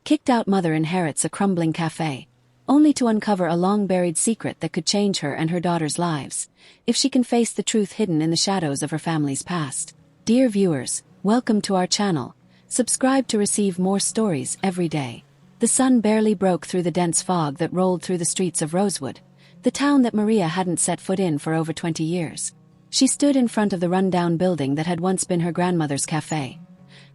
Kicked out mother inherits a crumbling cafe, only to uncover a long-buried secret that could change her and her daughter's lives, if she can face the truth hidden in the shadows of her family's past. Dear viewers, welcome to our channel. Subscribe to receive more stories every day. The sun barely broke through the dense fog that rolled through the streets of Rosewood, the town that Maria hadn't set foot in for over 20 years. She stood in front of the run-down building that had once been her grandmother's cafe.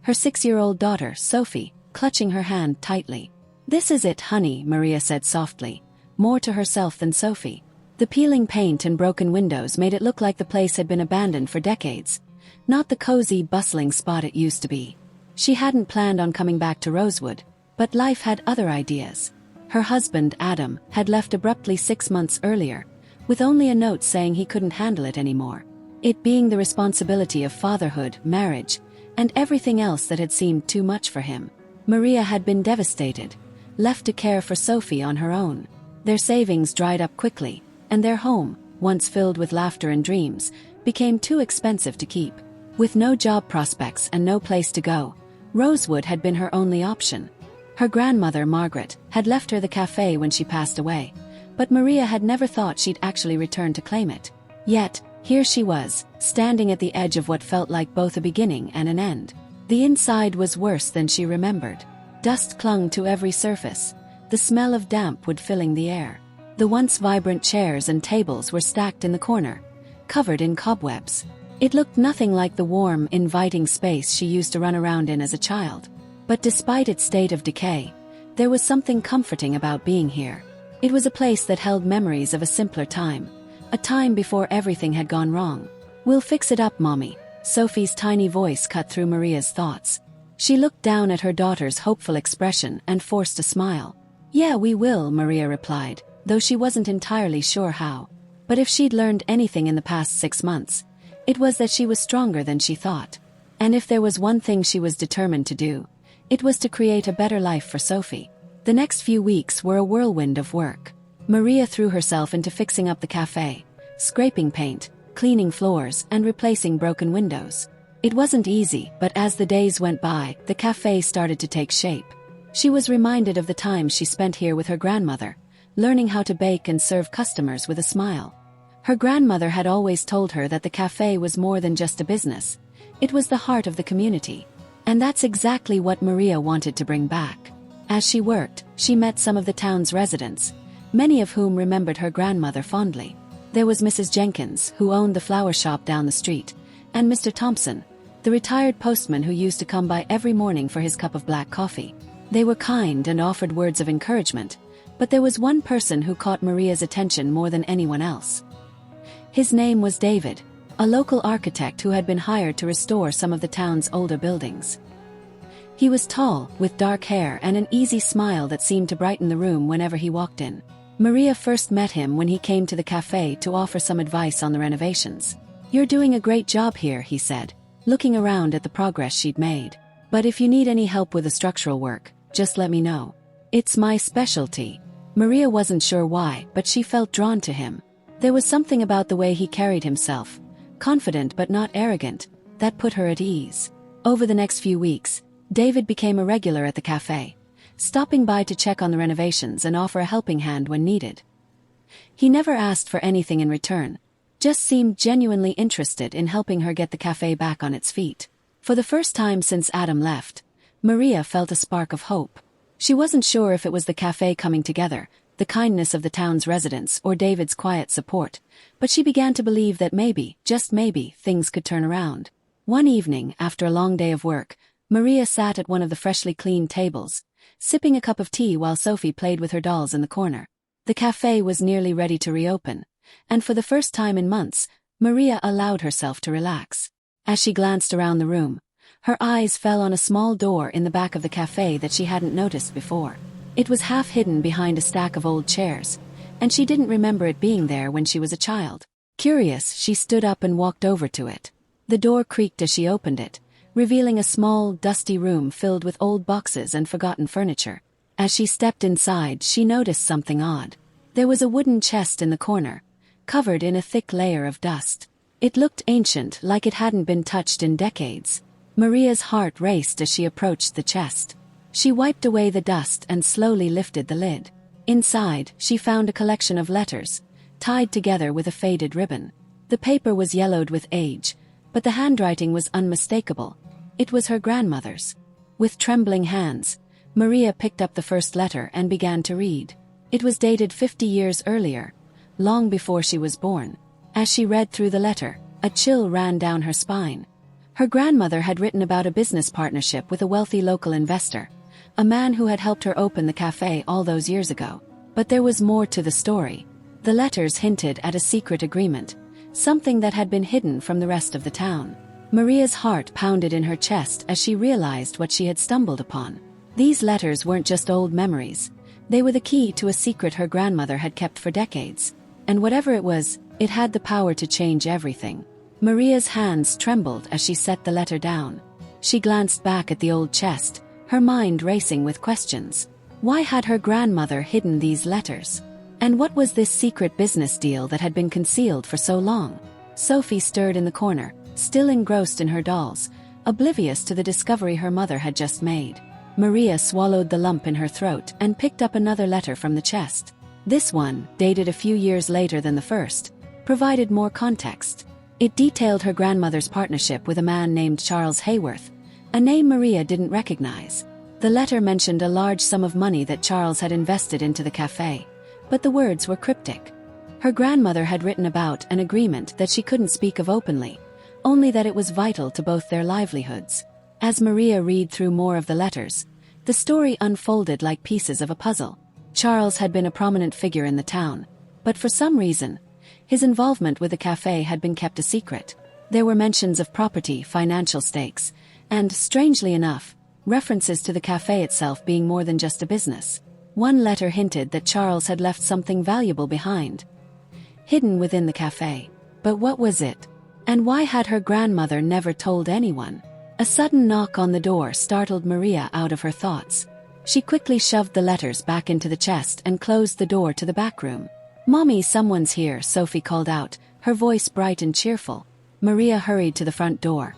Her 6-year-old daughter, Sophie, clutching her hand tightly. "This is it, honey," Maria said softly, more to herself than Sophie. The peeling paint and broken windows made it look like the place had been abandoned for decades, not the cozy, bustling spot it used to be. She hadn't planned on coming back to Rosewood, but life had other ideas. Her husband, Adam, had left abruptly 6 months earlier, with only a note saying he couldn't handle it anymore. It being the responsibility of fatherhood, marriage, and everything else that had seemed too much for him. Maria had been devastated, left to care for Sophie on her own. Their savings dried up quickly, and their home, once filled with laughter and dreams, became too expensive to keep. With no job prospects and no place to go, Rosewood had been her only option. Her grandmother, Margaret, had left her the cafe when she passed away, but Maria had never thought she'd actually return to claim it. Yet, here she was, standing at the edge of what felt like both a beginning and an end. The inside was worse than she remembered. Dust clung to every surface, the smell of damp wood filling the air. The once vibrant chairs and tables were stacked in the corner, covered in cobwebs. It looked nothing like the warm, inviting space she used to run around in as a child. But despite its state of decay, there was something comforting about being here. It was a place that held memories of a simpler time, a time before everything had gone wrong. "We'll fix it up, Mommy," Sophie's tiny voice cut through Maria's thoughts. She looked down at her daughter's hopeful expression and forced a smile. "Yeah, we will," Maria replied, though she wasn't entirely sure how. But if she'd learned anything in the past 6 months, it was that she was stronger than she thought. And if there was one thing she was determined to do, it was to create a better life for Sophie. The next few weeks were a whirlwind of work. Maria threw herself into fixing up the cafe, scraping paint, cleaning floors, and replacing broken windows. It wasn't easy, but as the days went by, the cafe started to take shape. She was reminded of the time she spent here with her grandmother, learning how to bake and serve customers with a smile. Her grandmother had always told her that the cafe was more than just a business. It was the heart of the community. And that's exactly what Maria wanted to bring back. As she worked, she met some of the town's residents, many of whom remembered her grandmother fondly. There was Mrs. Jenkins, who owned the flower shop down the street, and Mr. Thompson, the retired postman who used to come by every morning for his cup of black coffee. They were kind and offered words of encouragement, but there was one person who caught Maria's attention more than anyone else. His name was David, a local architect who had been hired to restore some of the town's older buildings. He was tall, with dark hair and an easy smile that seemed to brighten the room whenever he walked in. Maria first met him when he came to the cafe to offer some advice on the renovations. "You're doing a great job here," he said, looking around at the progress she'd made. "But if you need any help with the structural work, just let me know. It's my specialty." Maria wasn't sure why, but she felt drawn to him. There was something about the way he carried himself, confident but not arrogant, that put her at ease. Over the next few weeks, David became a regular at the cafe, stopping by to check on the renovations and offer a helping hand when needed. He never asked for anything in return, just seemed genuinely interested in helping her get the cafe back on its feet. For the first time since Adam left, Maria felt a spark of hope. She wasn't sure if it was the cafe coming together, the kindness of the town's residents, or David's quiet support, but she began to believe that maybe, just maybe, things could turn around. One evening, after a long day of work, Maria sat at one of the freshly cleaned tables, sipping a cup of tea while Sophie played with her dolls in the corner. The cafe was nearly ready to reopen, and for the first time in months, Maria allowed herself to relax. As she glanced around the room, her eyes fell on a small door in the back of the cafe that she hadn't noticed before. It was half hidden behind a stack of old chairs, and she didn't remember it being there when she was a child. Curious, she stood up and walked over to it. The door creaked as she opened it, revealing a small, dusty room filled with old boxes and forgotten furniture. As she stepped inside, she noticed something odd. There was a wooden chest in the corner, covered in a thick layer of dust. It looked ancient, like it hadn't been touched in decades. Maria's heart raced as she approached the chest. She wiped away the dust and slowly lifted the lid. Inside, she found a collection of letters, tied together with a faded ribbon. The paper was yellowed with age, but the handwriting was unmistakable. It was her grandmother's. With trembling hands, Maria picked up the first letter and began to read. It was dated 50 years earlier, long before she was born. As she read through the letter, a chill ran down her spine. Her grandmother had written about a business partnership with a wealthy local investor, a man who had helped her open the cafe all those years ago. But there was more to the story. The letters hinted at a secret agreement, something that had been hidden from the rest of the town. Maria's heart pounded in her chest as she realized what she had stumbled upon. These letters weren't just old memories. They were the key to a secret her grandmother had kept for decades. And whatever it was, it had the power to change everything. Maria's hands trembled as she set the letter down. She glanced back at the old chest, her mind racing with questions. Why had her grandmother hidden these letters? And what was this secret business deal that had been concealed for so long? Sophie stirred in the corner, still engrossed in her dolls, oblivious to the discovery her mother had just made. Maria swallowed the lump in her throat and picked up another letter from the chest. This one, dated a few years later than the first, provided more context. It detailed her grandmother's partnership with a man named Charles Hayworth, a name Maria didn't recognize. The letter mentioned a large sum of money that Charles had invested into the cafe, but the words were cryptic. Her grandmother had written about an agreement that she couldn't speak of openly, only that it was vital to both their livelihoods. As Maria read through more of the letters, the story unfolded like pieces of a puzzle. Charles had been a prominent figure in the town, but for some reason, his involvement with the cafe had been kept a secret. There were mentions of property, financial stakes, and, strangely enough, references to the cafe itself being more than just a business. One letter hinted that Charles had left something valuable behind, hidden within the cafe. But what was it? And why had her grandmother never told anyone? A sudden knock on the door startled Maria out of her thoughts. She quickly shoved the letters back into the chest and closed the door to the back room. "Mommy, someone's here," Sophie called out, her voice bright and cheerful. Maria hurried to the front door,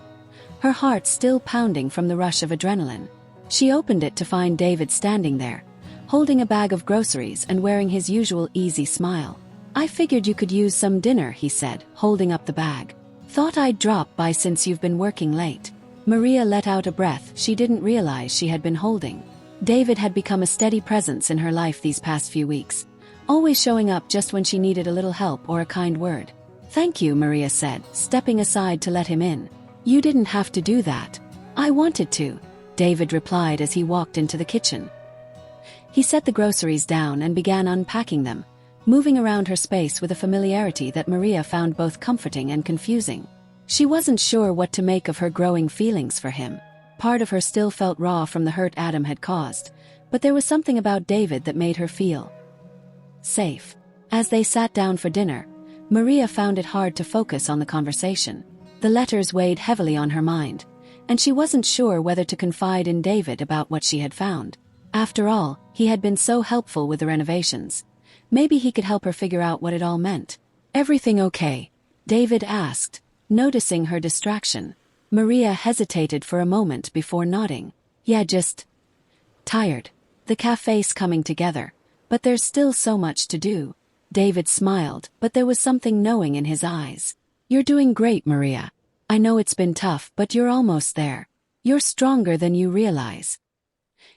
her heart still pounding from the rush of adrenaline. She opened it to find David standing there, holding a bag of groceries and wearing his usual easy smile. "I figured you could use some dinner," he said, holding up the bag. "Thought I'd drop by since you've been working late." Maria let out a breath she didn't realize she had been holding. David had become a steady presence in her life these past few weeks, always showing up just when she needed a little help or a kind word. "Thank you," Maria said, stepping aside to let him in. "You didn't have to do that." "I wanted to," David replied as he walked into the kitchen. He set the groceries down and began unpacking them, moving around her space with a familiarity that Maria found both comforting and confusing. She wasn't sure what to make of her growing feelings for him. Part of her still felt raw from the hurt Adam had caused, but there was something about David that made her feel safe. As they sat down for dinner, Maria found it hard to focus on the conversation. The letters weighed heavily on her mind, and she wasn't sure whether to confide in David about what she had found. After all, he had been so helpful with the renovations. Maybe he could help her figure out what it all meant. "Everything okay?" David asked, noticing her distraction. Maria hesitated for a moment before nodding. "Yeah, just tired. The cafe's coming together, but there's still so much to do." David smiled, but there was something knowing in his eyes. "You're doing great, Maria. I know it's been tough, but you're almost there. You're stronger than you realize."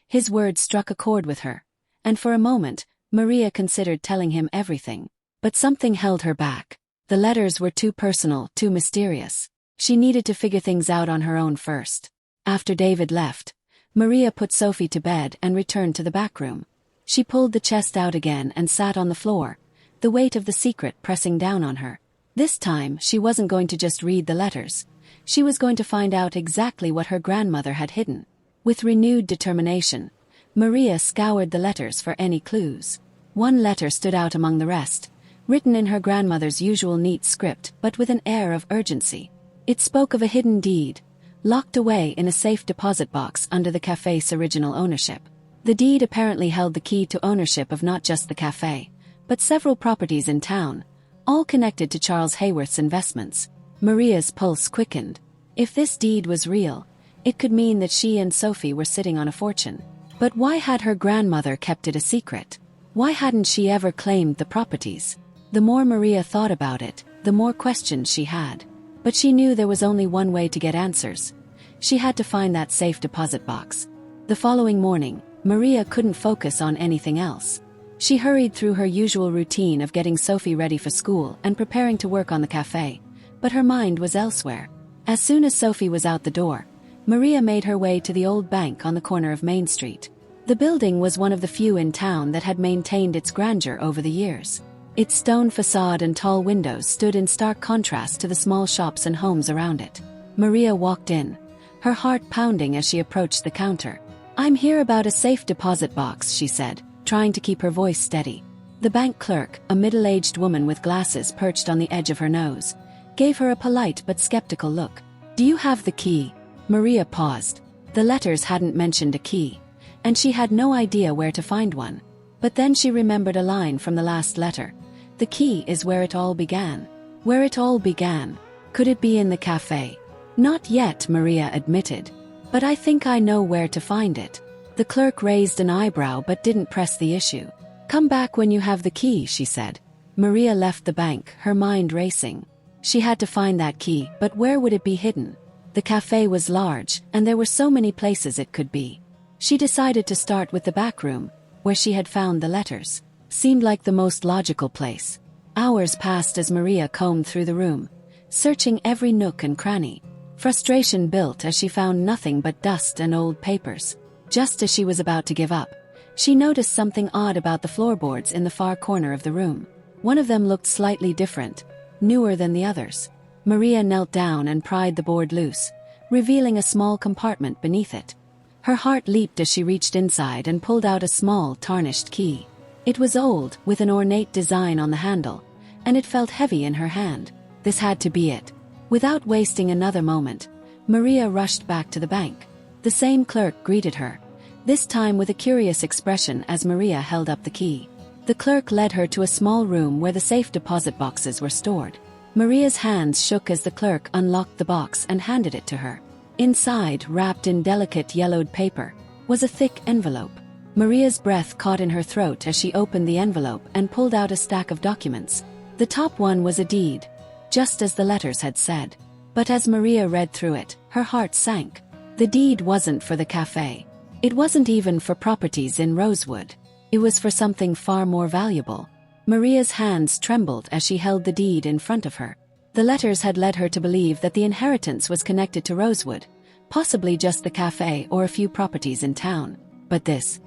His words struck a chord with her, and for a moment, Maria considered telling him everything. But something held her back. The letters were too personal, too mysterious. She needed to figure things out on her own first. After David left, Maria put Sophie to bed and returned to the back room. She pulled the chest out again and sat on the floor, the weight of the secret pressing down on her. This time, she wasn't going to just read the letters. She was going to find out exactly what her grandmother had hidden. With renewed determination, Maria scoured the letters for any clues. One letter stood out among the rest, written in her grandmother's usual neat script but with an air of urgency. It spoke of a hidden deed, locked away in a safe deposit box under the cafe's original ownership. The deed apparently held the key to ownership of not just the cafe, but several properties in town, all connected to Charles Hayworth's investments. Maria's pulse quickened. If this deed was real, it could mean that she and Sophie were sitting on a fortune. But why had her grandmother kept it a secret? Why hadn't she ever claimed the properties? The more Maria thought about it, the more questions she had. But she knew there was only one way to get answers. She had to find that safe deposit box. The following morning, Maria couldn't focus on anything else. She hurried through her usual routine of getting Sophie ready for school and preparing to work on the cafe, but her mind was elsewhere. As soon as Sophie was out the door, Maria made her way to the old bank on the corner of Main Street. The building was one of the few in town that had maintained its grandeur over the years. Its stone facade and tall windows stood in stark contrast to the small shops and homes around it. Maria walked in, her heart pounding as she approached the counter. "I'm here about a safe deposit box," she said, trying to keep her voice steady. The bank clerk, a middle-aged woman with glasses perched on the edge of her nose, gave her a polite but skeptical look. "Do you have the key?" Maria paused. The letters hadn't mentioned a key, and she had no idea where to find one. But then she remembered a line from the last letter. "The key is where it all began." Where it all began? Could it be in the cafe? "Not yet," Maria admitted. "But I think I know where to find it." The clerk raised an eyebrow but didn't press the issue. "Come back when you have the key," she said. Maria left the bank, her mind racing. She had to find that key, but where would it be hidden? The cafe was large, and there were so many places it could be. She decided to start with the back room, where she had found the letters. Seemed like the most logical place. Hours passed as Maria combed through the room, searching every nook and cranny. Frustration built as she found nothing but dust and old papers. Just as she was about to give up, she noticed something odd about the floorboards in the far corner of the room. One of them looked slightly different, newer than the others. Maria knelt down and pried the board loose, revealing a small compartment beneath it. Her heart leaped as she reached inside and pulled out a small, tarnished key. It was old, with an ornate design on the handle, and it felt heavy in her hand. This had to be it. Without wasting another moment, Maria rushed back to the bank. The same clerk greeted her, this time with a curious expression as Maria held up the key. The clerk led her to a small room where the safe deposit boxes were stored. Maria's hands shook as the clerk unlocked the box and handed it to her. Inside, wrapped in delicate yellowed paper, was a thick envelope. Maria's breath caught in her throat as she opened the envelope and pulled out a stack of documents. The top one was a deed, just as the letters had said. But as Maria read through it, her heart sank. The deed wasn't for the cafe. It wasn't even for properties in Rosewood. It was for something far more valuable. Maria's hands trembled as she held the deed in front of her. The letters had led her to believe that the inheritance was connected to Rosewood, possibly just the cafe or a few properties in town. But this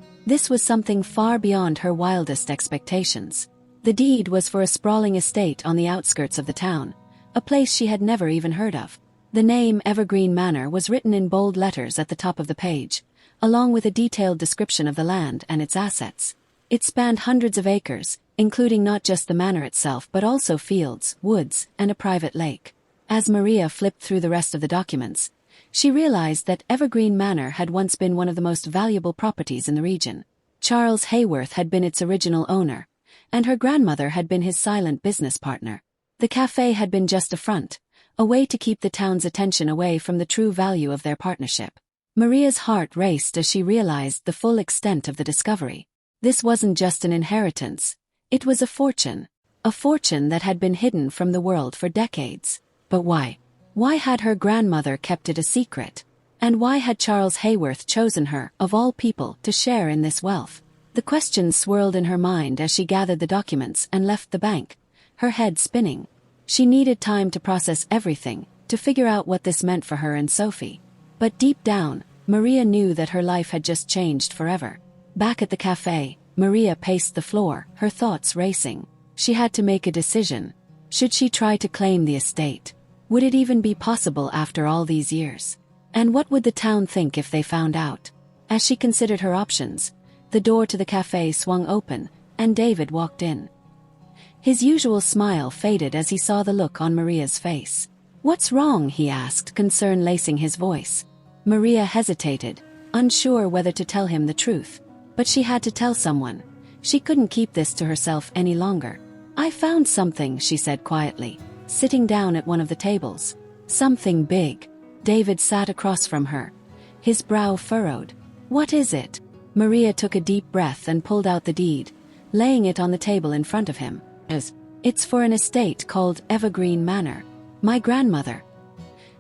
was something far beyond her wildest expectations. The deed was for a sprawling estate on the outskirts of the town, a place she had never even heard of. The name Evergreen Manor was written in bold letters at the top of the page, along with a detailed description of the land and its assets. It spanned hundreds of acres, including not just the manor itself but also fields, woods, and a private lake. As Maria flipped through the rest of the documents, she realized that Evergreen Manor had once been one of the most valuable properties in the region. Charles Hayworth had been its original owner, and her grandmother had been his silent business partner. The cafe had been just a front, a way to keep the town's attention away from the true value of their partnership. Maria's heart raced as she realized the full extent of the discovery. This wasn't just an inheritance. It was a fortune that had been hidden from the world for decades. But why? Why had her grandmother kept it a secret? And why had Charles Hayworth chosen her, of all people, to share in this wealth? The questions swirled in her mind as she gathered the documents and left the bank, her head spinning. She needed time to process everything, to figure out what this meant for her and Sophie. But deep down, Maria knew that her life had just changed forever. Back at the cafe, Maria paced the floor, her thoughts racing. She had to make a decision. Should she try to claim the estate? Would it even be possible after all these years? And what would the town think if they found out? As she considered her options, the door to the cafe swung open, and David walked in. His usual smile faded as he saw the look on Maria's face. "What's wrong?" he asked, concern lacing his voice. Maria hesitated, unsure whether to tell him the truth. But she had to tell someone. She couldn't keep this to herself any longer. "I found something," she said quietly, sitting down at one of the tables. "Something big." David sat across from her, his brow furrowed. "What is it?" Maria took a deep breath and pulled out the deed, laying it on the table in front of him. It's for an estate called Evergreen Manor. My grandmother.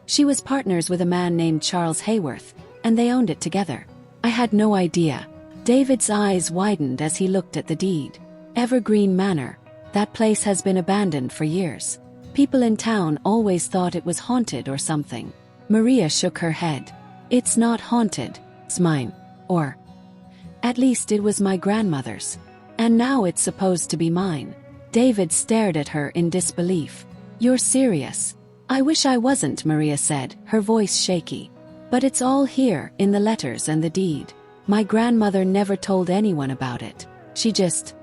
She was partners with a man named Charles Hayworth, and they owned it together. I had no idea. David's eyes widened as he looked at the deed. Evergreen Manor. That place has been abandoned for years. People in town always thought it was haunted or something. Maria shook her head. It's not haunted. It's mine. Or at least it was my grandmother's. And now it's supposed to be mine. David stared at her in disbelief. You're serious? I wish I wasn't, Maria said, her voice shaky. But it's all here, in the letters and the deed. My grandmother never told anyone about it. She just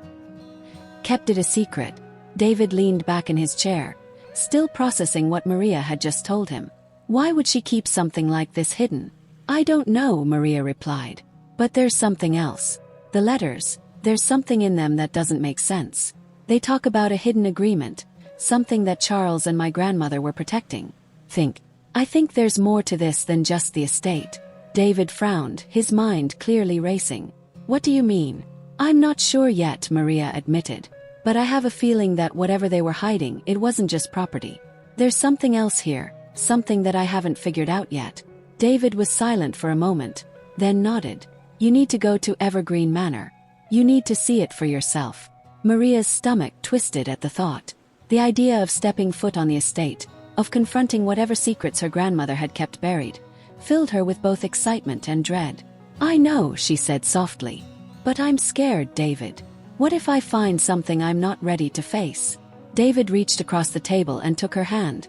kept it a secret. David leaned back in his chair, still processing what Maria had just told him. Why would she keep something like this hidden? I don't know, Maria replied. But there's something else. The letters, there's something in them that doesn't make sense. They talk about a hidden agreement, something that Charles and my grandmother were protecting. I think there's more to this than just the estate. David frowned, his mind clearly racing. What do you mean? I'm not sure yet, Maria admitted. But I have a feeling that whatever they were hiding, it wasn't just property. There's something else here, something that I haven't figured out yet. David was silent for a moment, then nodded. You need to go to Evergreen Manor. You need to see it for yourself. Maria's stomach twisted at the thought. The idea of stepping foot on the estate, of confronting whatever secrets her grandmother had kept buried, filled her with both excitement and dread. I know, she said softly. But I'm scared, David. What if I find something I'm not ready to face? David reached across the table and took her hand,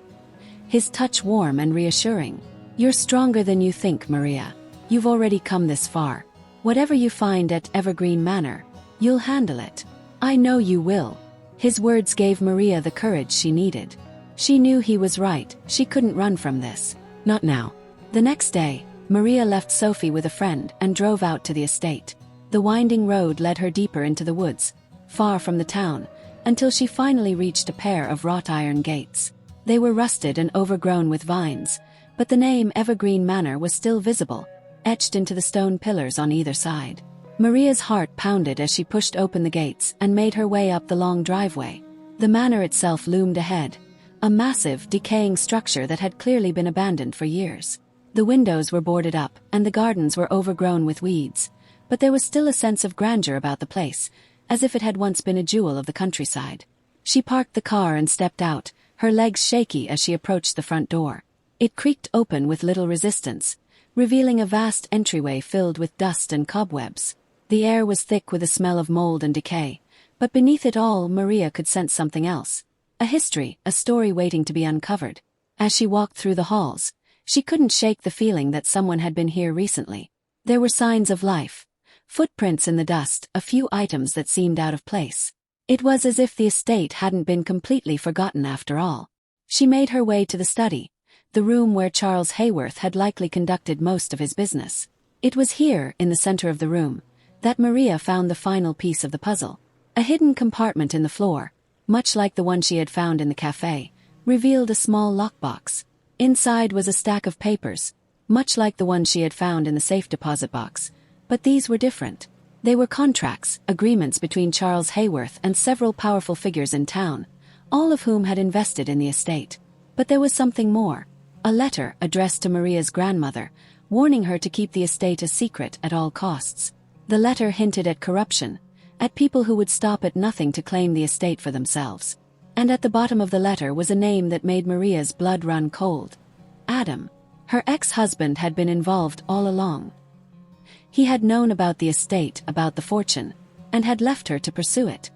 his touch warm and reassuring. You're stronger than you think, Maria. You've already come this far. Whatever you find at Evergreen Manor, you'll handle it. I know you will. His words gave Maria the courage she needed. She knew he was right, she couldn't run from this. Not now. The next day, Maria left Sophie with a friend and drove out to the estate. The winding road led her deeper into the woods, far from the town, until she finally reached a pair of wrought iron gates. They were rusted and overgrown with vines, but the name Evergreen Manor was still visible, etched into the stone pillars on either side. Maria's heart pounded as she pushed open the gates and made her way up the long driveway. The manor itself loomed ahead, a massive, decaying structure that had clearly been abandoned for years. The windows were boarded up, and the gardens were overgrown with weeds, but there was still a sense of grandeur about the place, as if it had once been a jewel of the countryside. She parked the car and stepped out, her legs shaky as she approached the front door. It creaked open with little resistance, revealing a vast entryway filled with dust and cobwebs. The air was thick with a smell of mold and decay, but beneath it all Maria could sense something else. A history, a story waiting to be uncovered. As she walked through the halls, she couldn't shake the feeling that someone had been here recently. There were signs of life, footprints in the dust, a few items that seemed out of place. It was as if the estate hadn't been completely forgotten after all. She made her way to the study, the room where Charles Hayworth had likely conducted most of his business. It was here, in the center of the room, that Maria found the final piece of the puzzle. A hidden compartment in the floor, much like the one she had found in the café, revealed a small lockbox. Inside was a stack of papers, much like the one she had found in the safe deposit box, but these were different. They were contracts, agreements between Charles Hayworth and several powerful figures in town, all of whom had invested in the estate. But there was something more. A letter addressed to Maria's grandmother, warning her to keep the estate a secret at all costs. The letter hinted at corruption, at people who would stop at nothing to claim the estate for themselves. And at the bottom of the letter was a name that made Maria's blood run cold. Adam. Her ex-husband had been involved all along. He had known about the estate, about the fortune, and had left her to pursue it.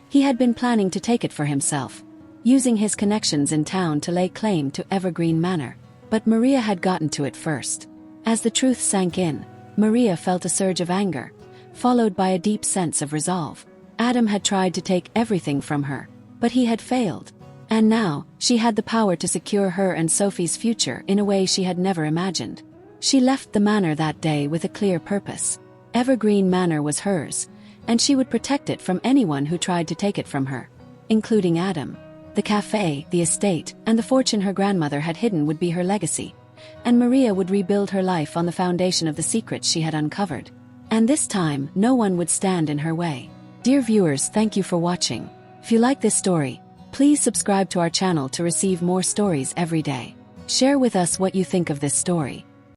He had been planning to take it for himself, using his connections in town to lay claim to Evergreen Manor. But Maria had gotten to it first. As the truth sank in, Maria felt a surge of anger, followed by a deep sense of resolve. Adam had tried to take everything from her, but he had failed. And now, she had the power to secure her and Sophie's future in a way she had never imagined. She left the manor that day with a clear purpose. Evergreen Manor was hers, and she would protect it from anyone who tried to take it from her, including Adam. The café, the estate, and the fortune her grandmother had hidden would be her legacy, and Maria would rebuild her life on the foundation of the secrets she had uncovered. And this time, no one would stand in her way. Dear viewers, thank you for watching. If you like this story, please subscribe to our channel to receive more stories every day. Share with us what you think of this story.